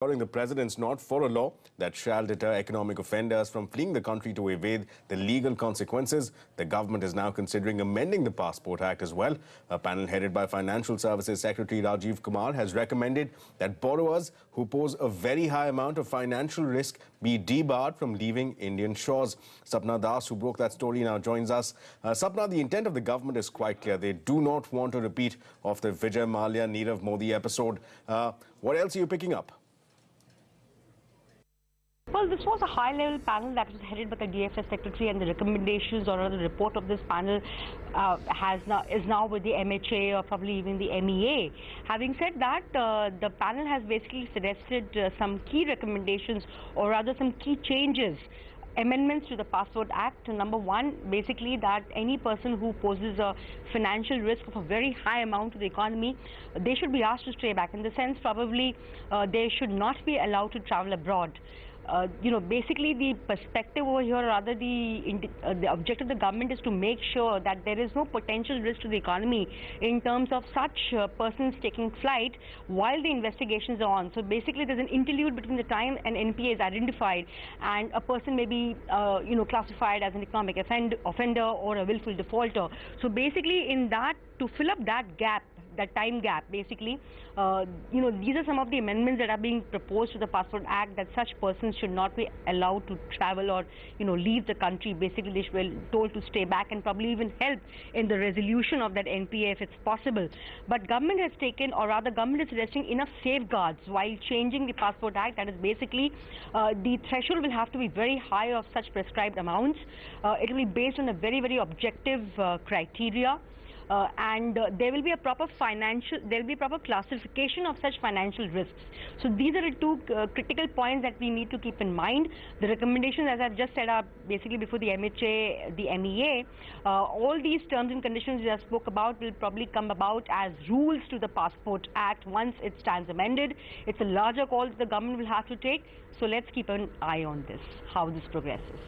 following the president's nod for a law that shall deter economic offenders from fleeing the country to evade the legal consequences. The government is now considering amending the Passport Act as well. A panel headed by Financial Services Secretary Rajiv Kumar has recommended that borrowers who pose a very high amount of financial risk be debarred from leaving Indian shores. Sapna, who broke that story, now joins us. Sapna, the intent of the government is quite clear. They do not want a repeat of the Vijay Mallya Nirav Modi episode. What else are you picking up? Well, this was a high-level panel that was headed by the DFS Secretary, and the recommendations or the report of this panel is now with the MHA or probably even the MEA. Having said that, the panel has basically suggested some key recommendations, or rather some key changes, amendments to the Passport Act. Number one, basically that any person who poses a financial risk of a very high amount to the economy, they should be asked to stay back. In the sense, probably they should not be allowed to travel abroad. Basically the perspective over here, or rather the objective of the government is to make sure that there is no potential risk to the economy in terms of such persons taking flight while the investigations are on. So basically there's an interlude between the time an NPA is identified and a person may be classified as an economic offender or a willful defaulter. So basically in that, to fill up that gap, that time gap, basically, these are some of the amendments that are being proposed to the Passport Act, that such persons should not be allowed to travel or, leave the country. Basically, they should be told to stay back and probably even help in the resolution of that NPA if it's possible. But government has taken, or rather government is suggesting enough safeguards while changing the Passport Act. That is basically, the threshold will have to be very high of such prescribed amounts. It will be based on a very, very objective criteria. And there will be a proper classification of such financial risks. So these are the two critical points that we need to keep in mind. The recommendations, as I've just said, are basically before the MHA, the MEA. All these terms and conditions we have spoke about will probably come about as rules to the Passport Act once it stands amended. It's a larger call that the government will have to take. So let's keep an eye on this, how this progresses.